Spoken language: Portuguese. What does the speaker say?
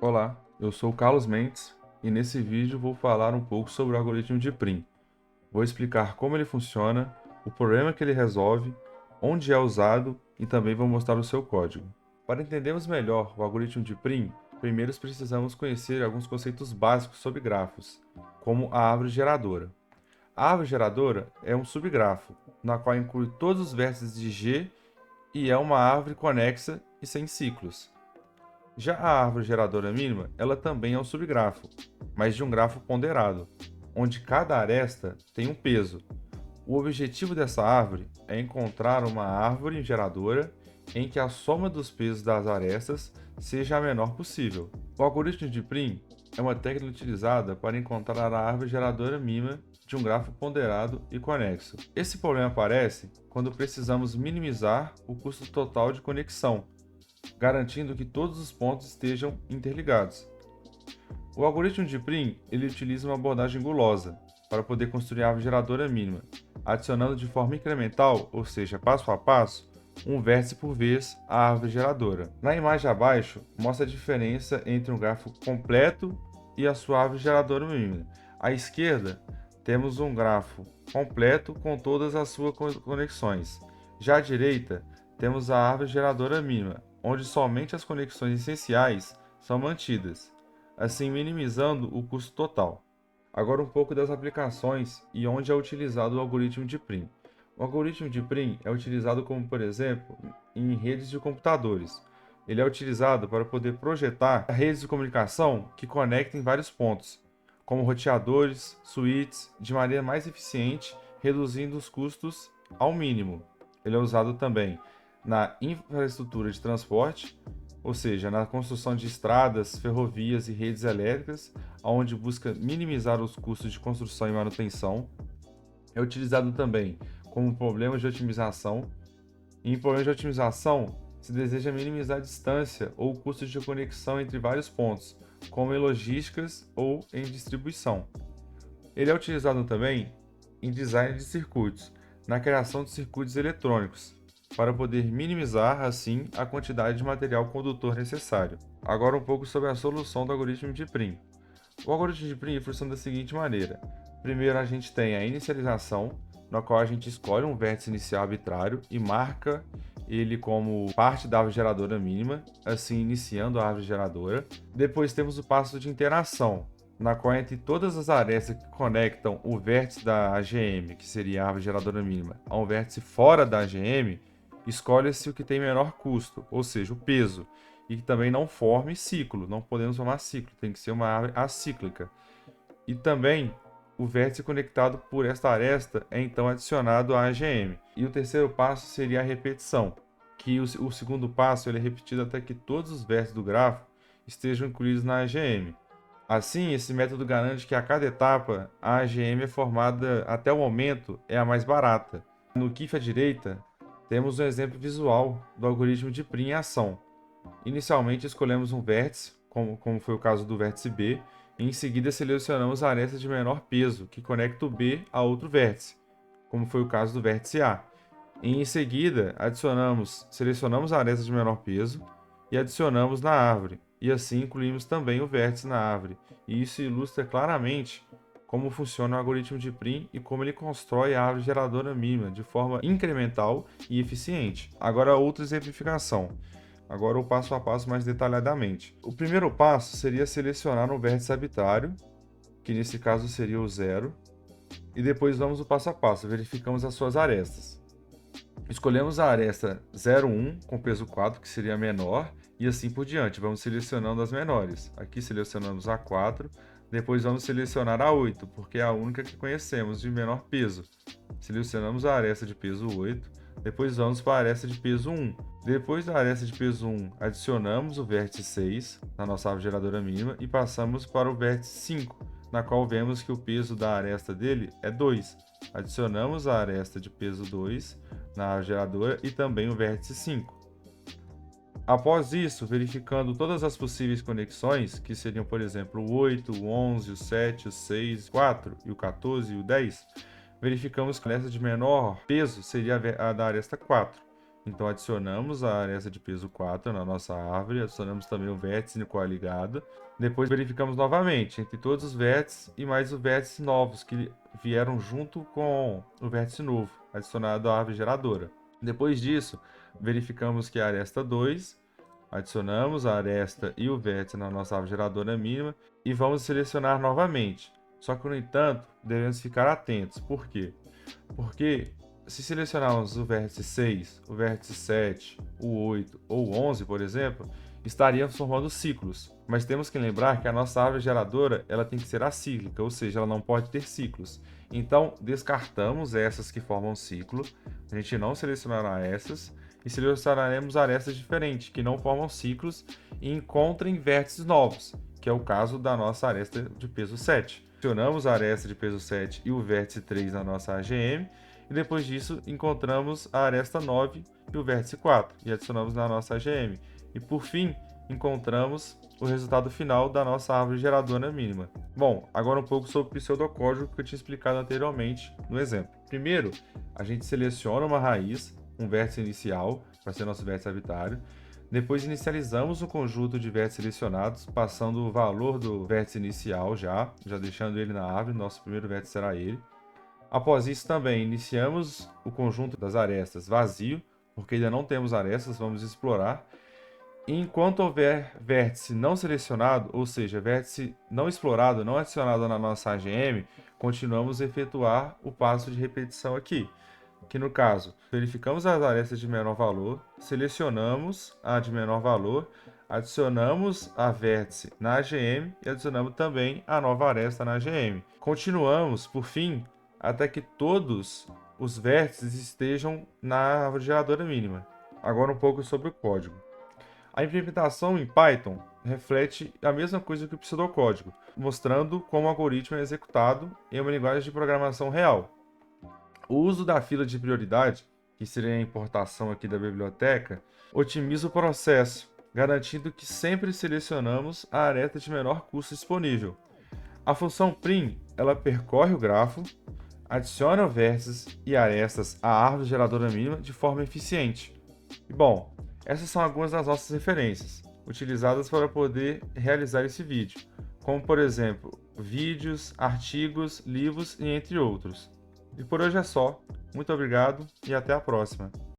Olá, eu sou o Carlos Mendes e nesse vídeo vou falar um pouco sobre o algoritmo de Prim. Vou explicar como ele funciona, o problema que ele resolve, onde é usado e também vou mostrar o seu código. Para entendermos melhor o algoritmo de Prim, primeiro precisamos conhecer alguns conceitos básicos sobre grafos, como a árvore geradora. A árvore geradora é um subgrafo, na qual inclui todos os vértices de G e é uma árvore conexa e sem ciclos. Já a árvore geradora mínima, ela também é um subgrafo, mas de um grafo ponderado, onde cada aresta tem um peso. O objetivo dessa árvore é encontrar uma árvore geradora em que a soma dos pesos das arestas seja a menor possível. O algoritmo de Prim é uma técnica utilizada para encontrar a árvore geradora mínima de um grafo ponderado e conexo. Esse problema aparece quando precisamos minimizar o custo total de conexão, garantindo que todos os pontos estejam interligados. O algoritmo de Prim ele utiliza uma abordagem gulosa para poder construir a árvore geradora mínima, adicionando de forma incremental, ou seja, passo a passo, um vértice por vez à árvore geradora. Na imagem abaixo, mostra a diferença entre um grafo completo e a sua árvore geradora mínima. À esquerda, temos um grafo completo com todas as suas conexões. Já à direita, temos a árvore geradora mínima, onde somente as conexões essenciais são mantidas, assim minimizando o custo total. Agora um pouco das aplicações e onde é utilizado o algoritmo de Prim. O algoritmo de Prim é utilizado como, por exemplo, em redes de computadores. Ele é utilizado para poder projetar redes de comunicação que conectem vários pontos, como roteadores, switches, de maneira mais eficiente, reduzindo os custos ao mínimo. Ele é usado também na infraestrutura de transporte, ou seja, na construção de estradas, ferrovias e redes elétricas, onde busca minimizar os custos de construção e manutenção. É utilizado também como problema de otimização. E em problemas de otimização, se deseja minimizar a distância ou o custo de conexão entre vários pontos, como em logísticas ou em distribuição. Ele é utilizado também em design de circuitos, na criação de circuitos eletrônicos, para poder minimizar, assim, a quantidade de material condutor necessário. Agora um pouco sobre a solução do algoritmo de Prim. O algoritmo de Prim funciona da seguinte maneira. Primeiro a gente tem a inicialização, na qual a gente escolhe um vértice inicial arbitrário e marca ele como parte da árvore geradora mínima, assim iniciando a árvore geradora. Depois temos o passo de interação, na qual entre todas as arestas que conectam o vértice da AGM, que seria a árvore geradora mínima, a um vértice fora da AGM, escolhe-se o que tem menor custo, ou seja, o peso, e que também não forme ciclo, não podemos formar ciclo, tem que ser uma árvore acíclica. E também o vértice conectado por esta aresta é então adicionado à AGM. E o terceiro passo seria a repetição, que o segundo passo ele é repetido até que todos os vértices do grafo estejam incluídos na AGM. Assim, esse método garante que a cada etapa a AGM é formada até o momento é a mais barata. No GIF à direita, temos um exemplo visual do algoritmo de Prim em ação. Inicialmente escolhemos um vértice, como foi o caso do vértice B, e em seguida selecionamos a aresta de menor peso, que conecta o B a outro vértice, como foi o caso do vértice A. E em seguida, selecionamos a aresta de menor peso e adicionamos na árvore, e assim incluímos também o vértice na árvore. E isso ilustra claramente como funciona o algoritmo de Prim e como ele constrói a árvore geradora mínima de forma incremental e eficiente. Agora, outra exemplificação. Agora o passo a passo mais detalhadamente. O primeiro passo seria selecionar um vértice arbitrário, que nesse caso seria o zero, e depois vamos o passo a passo, verificamos as suas arestas. Escolhemos a aresta 0,1 com peso 4, que seria a menor, e assim por diante. Vamos selecionando as menores. Aqui selecionamos a 4, depois vamos selecionar a 8, porque é a única que conhecemos de menor peso. Selecionamos a aresta de peso 8, depois vamos para a aresta de peso 1. Depois da aresta de peso 1, adicionamos o vértice 6 na nossa árvore geradora mínima e passamos para o vértice 5, na qual vemos que o peso da aresta dele é 2. Adicionamos a aresta de peso 2 na árvore geradora e também o vértice 5. Após isso, verificando todas as possíveis conexões, que seriam, por exemplo, o 8, o 11, o 7, o 6, o 4 e o 14 e o 10, verificamos que a aresta de menor peso seria a da aresta 4. Então adicionamos a aresta de peso 4 na nossa árvore, adicionamos também o vértice no qual é ligado. Depois verificamos novamente entre todos os vértices e mais os vértices novos que vieram junto com o vértice novo, adicionado à árvore geradora. Depois disso, verificamos que a aresta 2, adicionamos a aresta e o vértice na nossa árvore geradora mínima e vamos selecionar novamente. Só que, no entanto, devemos ficar atentos. Por quê? Porque se selecionarmos o vértice 6, o vértice 7, o 8 ou o 11, por exemplo, estaríamos formando ciclos. Mas temos que lembrar que a nossa árvore geradora ela tem que ser acíclica, ou seja, ela não pode ter ciclos. Então, descartamos essas que formam ciclo, a gente não selecionará essas e selecionaremos arestas diferentes, que não formam ciclos e encontrem vértices novos, que é o caso da nossa aresta de peso 7. Selecionamos a aresta de peso 7 e o vértice 3 na nossa AGM, e depois disso encontramos a aresta 9 e o vértice 4, e adicionamos na nossa AGM. E por fim, encontramos o resultado final da nossa árvore geradora mínima. Bom, agora um pouco sobre o pseudocódigo que eu tinha explicado anteriormente no exemplo. Primeiro, a gente seleciona uma raiz, um vértice inicial, para ser nosso vértice arbitário. Depois inicializamos o conjunto de vértices selecionados, passando o valor do vértice inicial já deixando ele na árvore, nosso primeiro vértice será ele. Após isso também iniciamos o conjunto das arestas vazio, porque ainda não temos arestas, vamos explorar. E enquanto houver vértice não selecionado, ou seja, vértice não explorado, não adicionado na nossa AGM, continuamos a efetuar o passo de repetição aqui. Que no caso, verificamos as arestas de menor valor, selecionamos a de menor valor, adicionamos a vértice na AGM e adicionamos também a nova aresta na AGM. Continuamos, por fim, até que todos os vértices estejam na árvore geradora mínima. Agora um pouco sobre o código. A implementação em Python reflete a mesma coisa que o pseudocódigo, mostrando como o algoritmo é executado em uma linguagem de programação real. O uso da fila de prioridade, que seria a importação aqui da biblioteca, otimiza o processo, garantindo que sempre selecionamos a aresta de menor custo disponível. A função prim, ela percorre o grafo, adiciona vértices e arestas à árvore geradora mínima de forma eficiente. E bom, essas são algumas das nossas referências, utilizadas para poder realizar esse vídeo, como por exemplo, vídeos, artigos, livros e entre outros. E por hoje é só. Muito obrigado e até a próxima.